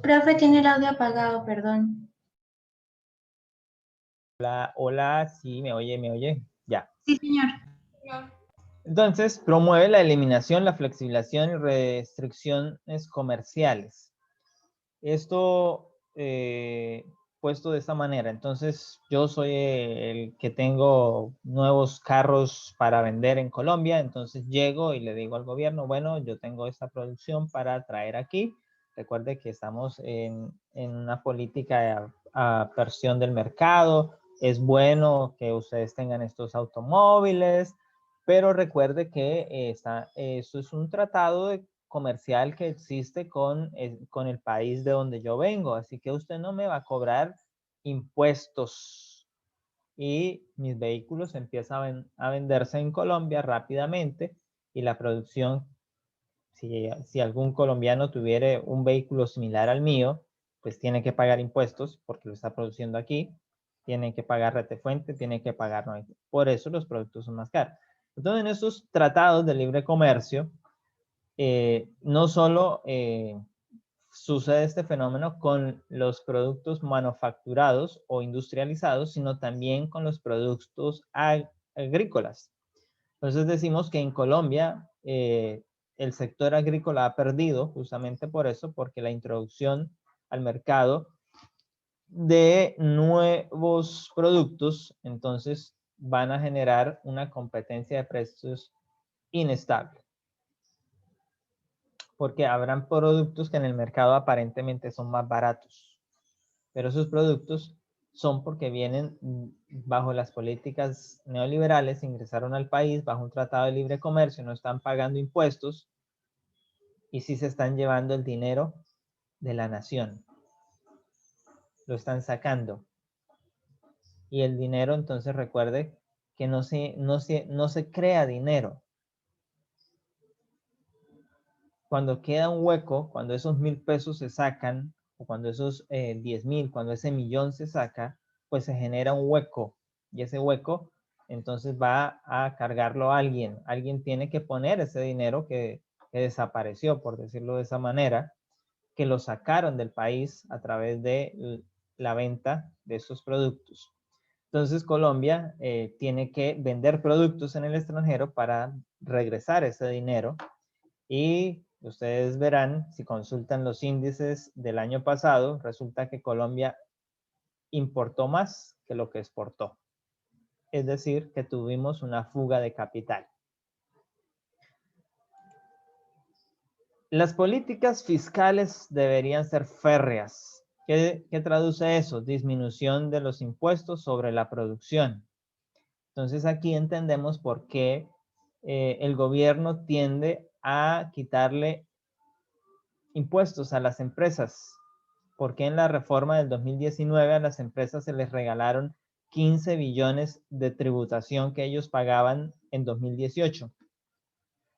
Profe, tiene el audio apagado, perdón. Hola, hola, sí, me oye, ya. Sí, señor. Entonces, promueve la eliminación, la flexibilización y restricciones comerciales. Esto puesto de esta manera. Entonces, yo soy el que tengo nuevos carros para vender en Colombia. Entonces, llego y le digo al gobierno, bueno, yo tengo esta producción para traer aquí. Recuerde que estamos en una política de apertura del mercado. Es bueno que ustedes tengan estos automóviles, pero recuerde que esto es un tratado comercial que existe con el país de donde yo vengo, así que usted no me va a cobrar impuestos y mis vehículos empiezan a venderse en Colombia rápidamente y la producción, si algún colombiano tuviera un vehículo similar al mío, pues tiene que pagar impuestos porque lo está produciendo aquí, tiene que pagar retefuente, tiene que pagar, ¿no? Por eso los productos son más caros. Entonces, en estos tratados de libre comercio, no solo sucede este fenómeno con los productos manufacturados o industrializados, sino también con los productos agrícolas. Entonces decimos que en Colombia el sector agrícola ha perdido justamente por eso, porque la introducción al mercado de nuevos productos, entonces van a generar una competencia de precios inestable. Porque habrán productos que en el mercado aparentemente son más baratos, pero esos productos son porque vienen bajo las políticas neoliberales, ingresaron al país bajo un tratado de libre comercio, no están pagando impuestos y sí se están llevando el dinero de la nación, lo están sacando. Y el dinero, entonces recuerde que no se crea dinero. Cuando queda un hueco, cuando esos 1.000 pesos se sacan, o cuando esos 10.000, cuando ese millón se saca, pues se genera un hueco. Y ese hueco, entonces va a cargarlo a alguien. Alguien tiene que poner ese dinero que desapareció, por decirlo de esa manera, que lo sacaron del país a través de la venta de esos productos. Entonces Colombia tiene que vender productos en el extranjero para regresar ese dinero y ustedes verán, si consultan los índices del año pasado, resulta que Colombia importó más que lo que exportó. Es decir, que tuvimos una fuga de capital. Las políticas fiscales deberían ser férreas. ¿Qué traduce eso? Disminución de los impuestos sobre la producción. Entonces aquí entendemos por qué el gobierno tiende a quitarle impuestos a las empresas. Porque en la reforma del 2019 a las empresas se les regalaron 15 billones de tributación que ellos pagaban en 2018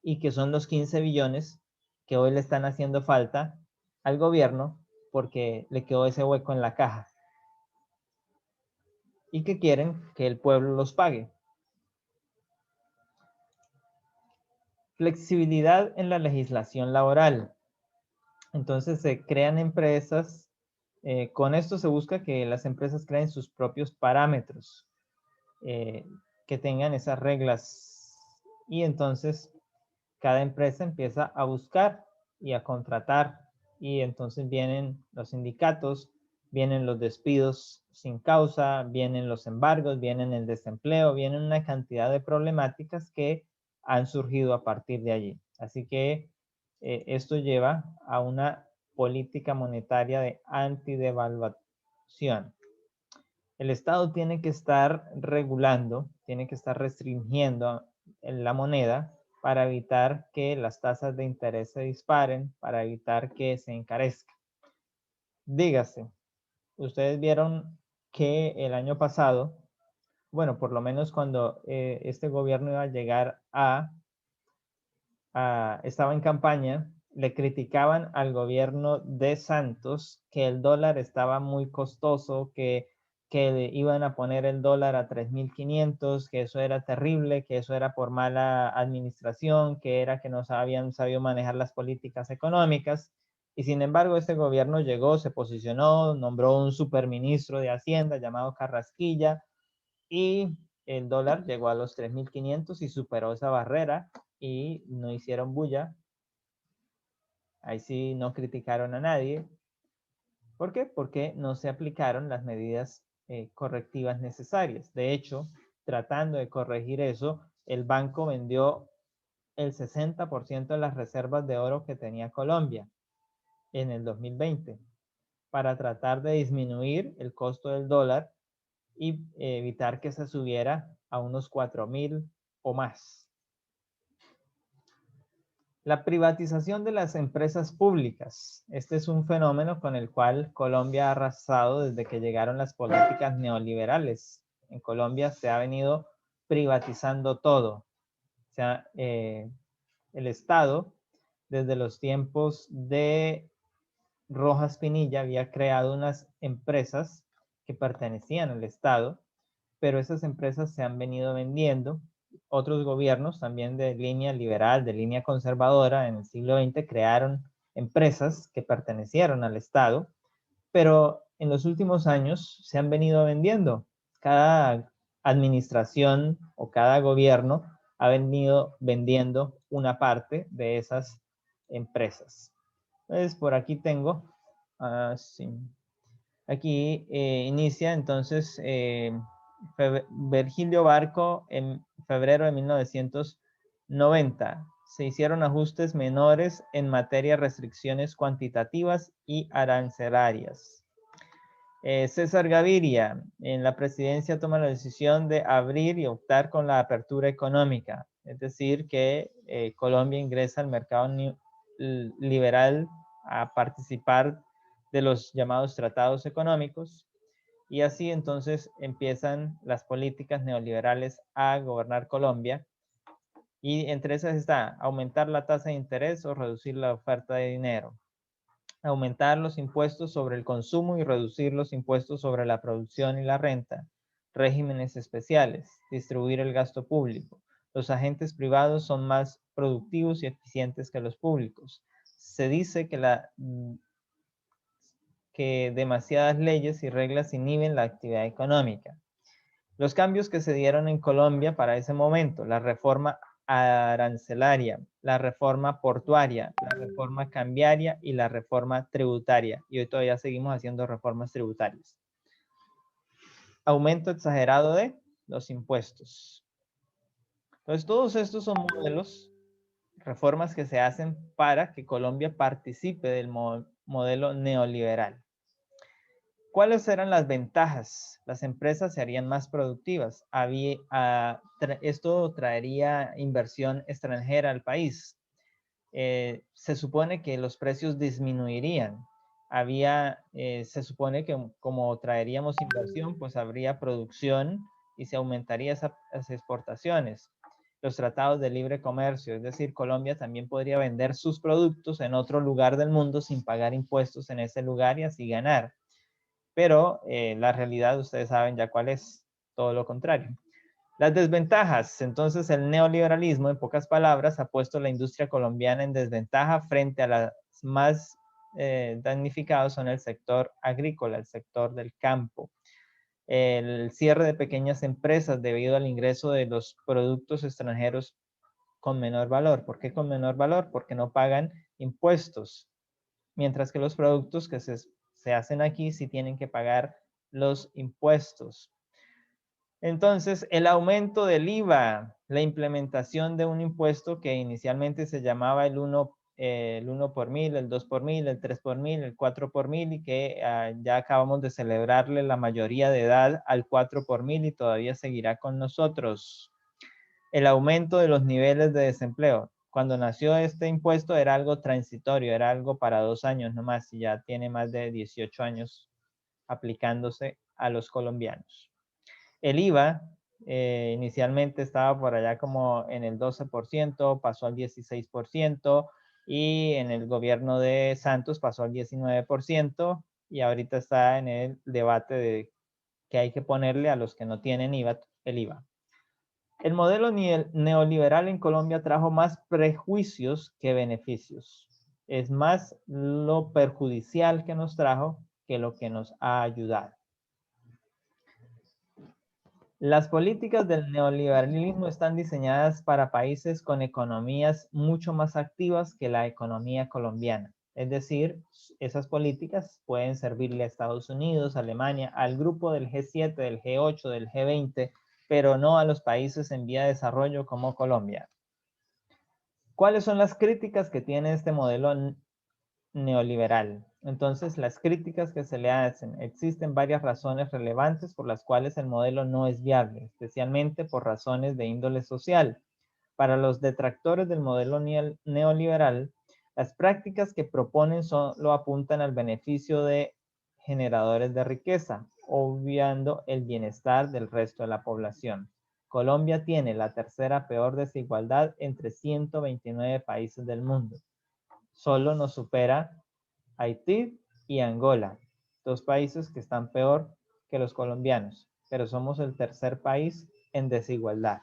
y que son los 15 billones que hoy le están haciendo falta al gobierno porque le quedó ese hueco en la caja y que quieren que el pueblo los pague. Flexibilidad en la legislación laboral. Entonces se crean empresas, con esto se busca que las empresas creen sus propios parámetros, que tengan esas reglas y entonces cada empresa empieza a buscar y a contratar y entonces vienen los sindicatos vienen los despidos sin causa, vienen los embargos, vienen el desempleo, vienen una cantidad de problemáticas que han surgido a partir de allí. Así que esto lleva a una política monetaria de antidevaluación. El Estado tiene que estar regulando, tiene que estar restringiendo la moneda para evitar que las tasas de interés se disparen, para evitar que se encarezca. Dígase, ustedes vieron que el año pasado, bueno, por lo menos cuando este gobierno iba a llegar estaba en campaña, le criticaban al gobierno de Santos que el dólar estaba muy costoso, que iban a poner el dólar a 3.500, que eso era terrible, que eso era por mala administración, que era que no habían sabido manejar las políticas económicas. Y sin embargo, este gobierno llegó, se posicionó, nombró un superministro de Hacienda llamado Carrasquilla y el dólar llegó a los 3.500 y superó esa barrera y no hicieron bulla. Ahí sí no criticaron a nadie. ¿Por qué? Porque no se aplicaron las medidas correctivas necesarias. De hecho, tratando de corregir eso, el banco vendió el 60% de las reservas de oro que tenía Colombia en el 2020 para tratar de disminuir el costo del dólar y evitar que se subiera a unos 4.000 o más. La privatización de las empresas públicas. Este es un fenómeno con el cual Colombia ha arrasado desde que llegaron las políticas neoliberales. En Colombia se ha venido privatizando todo. O sea, el Estado, desde los tiempos de Rojas Pinilla, había creado unas empresas que pertenecían al Estado, pero esas empresas se han venido vendiendo. Otros gobiernos también de línea liberal, de línea conservadora en el siglo XX crearon empresas que pertenecieron al Estado, pero en los últimos años se han venido vendiendo. Cada administración o cada gobierno ha venido vendiendo una parte de esas empresas. Entonces, por aquí tengo, sí. Aquí inicia entonces Virgilio Barco en febrero de 1990. Se hicieron ajustes menores en materia de restricciones cuantitativas y arancelarias. César Gaviria en la presidencia toma la decisión de abrir y optar con la apertura económica, es decir, que Colombia ingresa al mercado liberal a participar de los llamados tratados económicos, y así entonces empiezan las políticas neoliberales a gobernar Colombia, y entre esas está aumentar la tasa de interés o reducir la oferta de dinero, aumentar los impuestos sobre el consumo y reducir los impuestos sobre la producción y la renta, regímenes especiales, distribuir el gasto público. Los agentes privados son más productivos y eficientes que los públicos. Se dice que demasiadas leyes y reglas inhiben la actividad económica. Los cambios que se dieron en Colombia para ese momento: la reforma arancelaria, la reforma portuaria, la reforma cambiaria y la reforma tributaria. Y hoy todavía seguimos haciendo reformas tributarias. Aumento exagerado de los impuestos. Entonces, todos estos son modelos, reformas que se hacen para que Colombia participe del modelo neoliberal. ¿Cuáles eran las ventajas? Las empresas se harían más productivas. Esto traería inversión extranjera al país. Se supone que los precios disminuirían. Se supone que como traeríamos inversión, pues habría producción y se aumentaría esas exportaciones. Los tratados de libre comercio, es decir, Colombia también podría vender sus productos en otro lugar del mundo sin pagar impuestos en ese lugar y así ganar. Pero la realidad ustedes saben ya cuál es, todo lo contrario. Las desventajas. Entonces el neoliberalismo, en pocas palabras, ha puesto la industria colombiana en desventaja frente a las más damnificados son el sector agrícola, el sector del campo. El cierre de pequeñas empresas debido al ingreso de los productos extranjeros con menor valor. ¿Por qué con menor valor? Porque no pagan impuestos, mientras que los productos que se se hacen aquí sí tienen que pagar los impuestos. Entonces, el aumento del IVA, la implementación de un impuesto que inicialmente se llamaba el 1 por mil, el 2 por mil, el 3 por mil, el 4 por mil y que ya acabamos de celebrarle la mayoría de edad al 4 por mil y todavía seguirá con nosotros. El aumento de los niveles de desempleo. Cuando nació este impuesto era algo transitorio, era algo para 2 años nomás y ya tiene más de 18 años aplicándose a los colombianos. El IVA inicialmente estaba por allá como en el 12%, pasó al 16% y en el gobierno de Santos pasó al 19% y ahorita está en el debate de que hay que ponerle a los que no tienen IVA el IVA. El modelo neoliberal en Colombia trajo más prejuicios que beneficios. Es más lo perjudicial que nos trajo que lo que nos ha ayudado. Las políticas del neoliberalismo están diseñadas para países con economías mucho más activas que la economía colombiana. Es decir, esas políticas pueden servirle a Estados Unidos, Alemania, al grupo del G7, del G8, del G20, pero no a los países en vía de desarrollo como Colombia. ¿Cuáles son las críticas que tiene este modelo neoliberal? Entonces, las críticas que se le hacen, existen varias razones relevantes por las cuales el modelo no es viable, especialmente por razones de índole social. Para los detractores del modelo neoliberal, las prácticas que proponen solo apuntan al beneficio de generadores de riqueza, obviando el bienestar del resto de la población. Colombia tiene la tercera peor desigualdad entre 129 países del mundo. Solo nos supera Haití y Angola, dos países que están peor que los colombianos, pero somos el tercer país en desigualdad.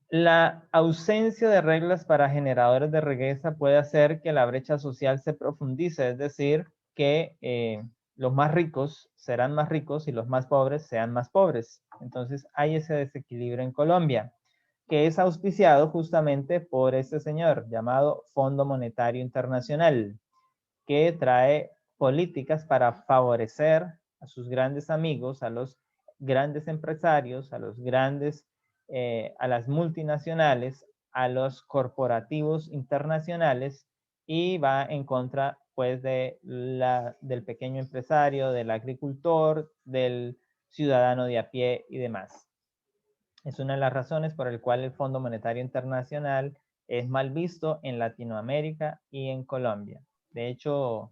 La ausencia de reglas para generadores de riqueza puede hacer que la brecha social se profundice, es decir, que los más ricos serán más ricos y los más pobres sean más pobres. Entonces hay ese desequilibrio en Colombia, que es auspiciado justamente por este señor llamado Fondo Monetario Internacional, que trae políticas para favorecer a sus grandes amigos, a los grandes empresarios, a las multinacionales, a los corporativos internacionales y va en contra pues del pequeño empresario, del agricultor, del ciudadano de a pie y demás. Es una de las razones por el cual el Fondo Monetario Internacional es mal visto en Latinoamérica y en Colombia. De hecho,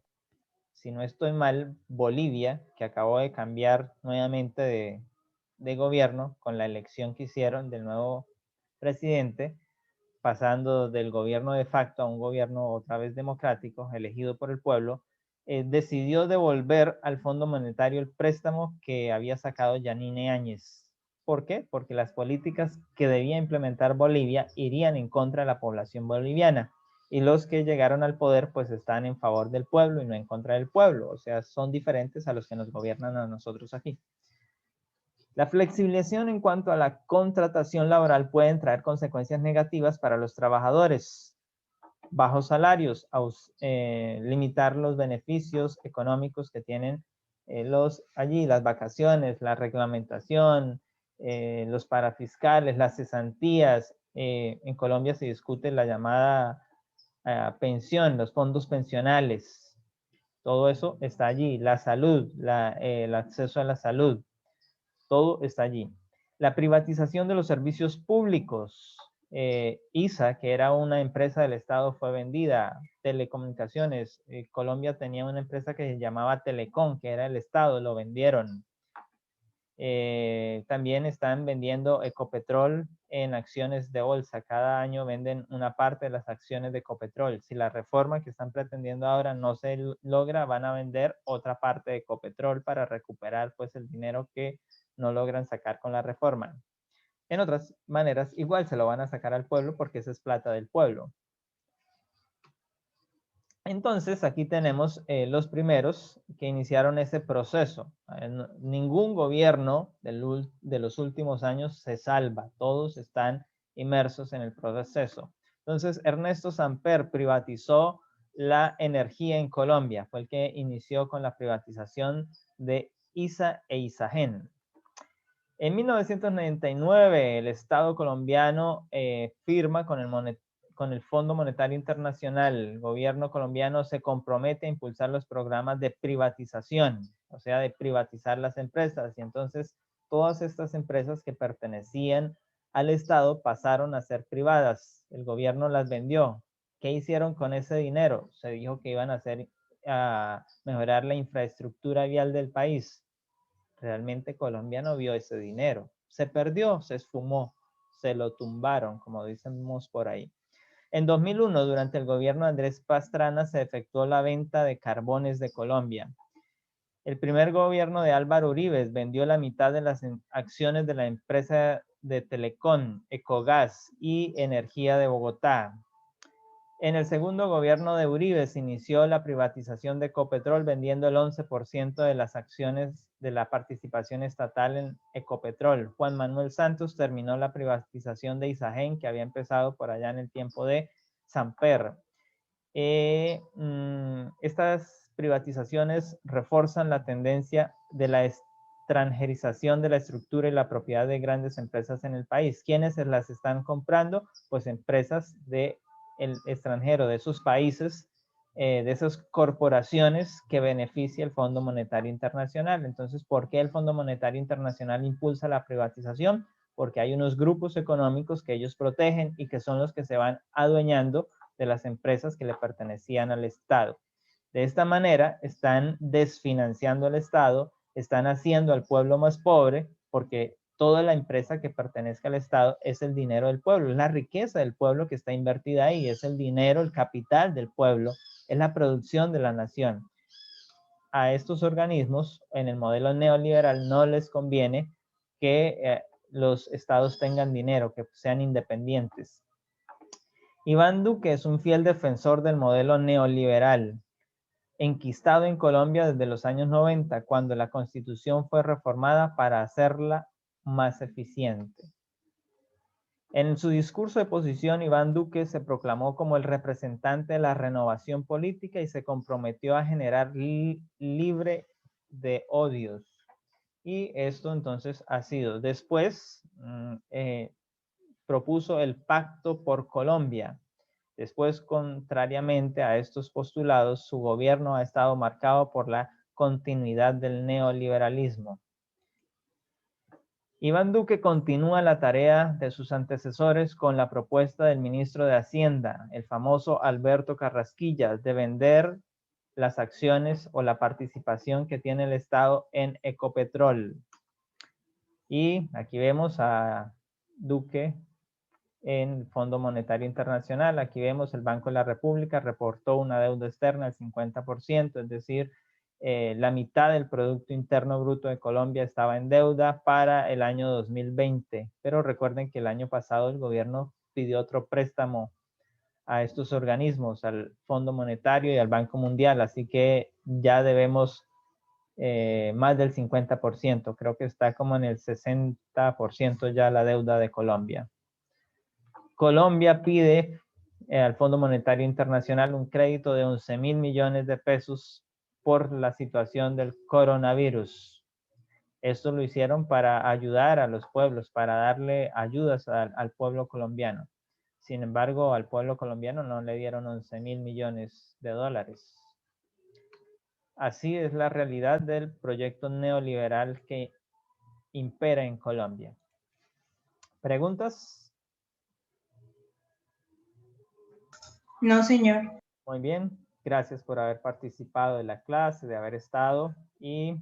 si no estoy mal, Bolivia, que acabó de cambiar nuevamente de gobierno con la elección que hicieron del nuevo presidente, pasando del gobierno de facto a un gobierno otra vez democrático, elegido por el pueblo, decidió devolver al Fondo Monetario el préstamo que había sacado Yanine Áñez. ¿Por qué? Porque las políticas que debía implementar Bolivia irían en contra de la población boliviana y los que llegaron al poder pues están en favor del pueblo y no en contra del pueblo, o sea, son diferentes a los que nos gobiernan a nosotros aquí. La flexibilización en cuanto a la contratación laboral puede traer consecuencias negativas para los trabajadores. Bajos salarios, limitar los beneficios económicos que tienen las vacaciones, la reglamentación, los parafiscales, las cesantías. En Colombia se discute la llamada pensión, los fondos pensionales. Todo eso está allí. La salud, el acceso a la salud. Todo está allí. La privatización de los servicios públicos. ISA, que era una empresa del Estado, fue vendida. Telecomunicaciones. Colombia tenía una empresa que se llamaba Telecom, que era el Estado, lo vendieron. También están vendiendo Ecopetrol en acciones de bolsa. Cada año venden una parte de las acciones de Ecopetrol. Si la reforma que están pretendiendo ahora no se logra, van a vender otra parte de Ecopetrol para recuperar pues el dinero que no logran sacar con la reforma. En otras maneras, igual se lo van a sacar al pueblo porque esa es plata del pueblo. Entonces, aquí tenemos los primeros que iniciaron ese proceso. Ningún gobierno de los últimos años se salva. Todos están inmersos en el proceso. Entonces, Ernesto Samper privatizó la energía en Colombia. Fue el que inició con la privatización de ISA e ISAGEN. En 1999, el Estado colombiano firma con el Fondo Monetario Internacional. El gobierno colombiano se compromete a impulsar los programas de privatización, o sea, de privatizar las empresas. Y entonces, todas estas empresas que pertenecían al Estado pasaron a ser privadas. El gobierno las vendió. ¿Qué hicieron con ese dinero? Se dijo que iban a mejorar la infraestructura vial del país. Realmente Colombia no vio ese dinero. Se perdió, se esfumó, se lo tumbaron, como decimos por ahí. En 2001, durante el gobierno de Andrés Pastrana, se efectuó la venta de carbones de Colombia. El primer gobierno de Álvaro Uribe vendió la mitad de las acciones de la empresa de Telecom, Ecogas y Energía de Bogotá. En el segundo gobierno de Uribe se inició la privatización de Ecopetrol vendiendo el 11% de las acciones de la participación estatal en Ecopetrol. Juan Manuel Santos terminó la privatización de ISAGEN, que había empezado por allá en el tiempo de Samper. Estas privatizaciones refuerzan la tendencia de la extranjerización de la estructura y la propiedad de grandes empresas en el país. ¿Quiénes se las están comprando? Pues empresas del extranjero, de esos países, de esas corporaciones que beneficia el Fondo Monetario Internacional. Entonces, ¿por qué el Fondo Monetario Internacional impulsa la privatización? Porque hay unos grupos económicos que ellos protegen y que son los que se van adueñando de las empresas que le pertenecían al Estado. De esta manera, están desfinanciando al Estado, están haciendo al pueblo más pobre, porque toda la empresa que pertenezca al Estado es el dinero del pueblo, es la riqueza del pueblo que está invertida ahí, es el dinero, el capital del pueblo, es la producción de la nación. A estos organismos, en el modelo neoliberal, no les conviene que los estados tengan dinero, que sean independientes. Iván Duque es un fiel defensor del modelo neoliberal, enquistado en Colombia desde los años 90, cuando la Constitución fue reformada para hacerla más eficiente. En su discurso de posición, Iván Duque se proclamó como el representante de la renovación política y se comprometió a generar libre de odios. Y esto entonces ha sido. Después propuso el Pacto por Colombia. Después, contrariamente a estos postulados, su gobierno ha estado marcado por la continuidad del neoliberalismo. Iván Duque continúa la tarea de sus antecesores con la propuesta del ministro de Hacienda, el famoso Alberto Carrasquilla, de vender las acciones o la participación que tiene el Estado en Ecopetrol. Y aquí vemos a Duque en el Fondo Monetario Internacional. Aquí vemos el Banco de la República reportó una deuda externa del 50%, es decir, la mitad del Producto Interno Bruto de Colombia estaba en deuda para el año 2020. Pero recuerden que el año pasado el gobierno pidió otro préstamo a estos organismos, al Fondo Monetario y al Banco Mundial, así que ya debemos más del 50%, creo que está como en el 60% ya la deuda de Colombia. Colombia pide al Fondo Monetario Internacional un crédito de 11.000 millones de pesos por la situación del coronavirus. Esto lo hicieron para ayudar a los pueblos, para darle ayudas al pueblo colombiano. Sin embargo, al pueblo colombiano no le dieron 11.000 millones de dólares. Así es la realidad del proyecto neoliberal que impera en Colombia. ¿Preguntas? No, señor. Muy bien, gracias por haber participado de la clase, de haber estado y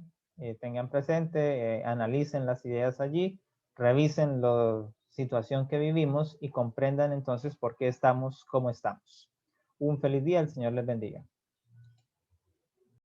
tengan presente, analicen las ideas allí, revisen la situación que vivimos y comprendan entonces por qué estamos como estamos. Un feliz día, el Señor les bendiga.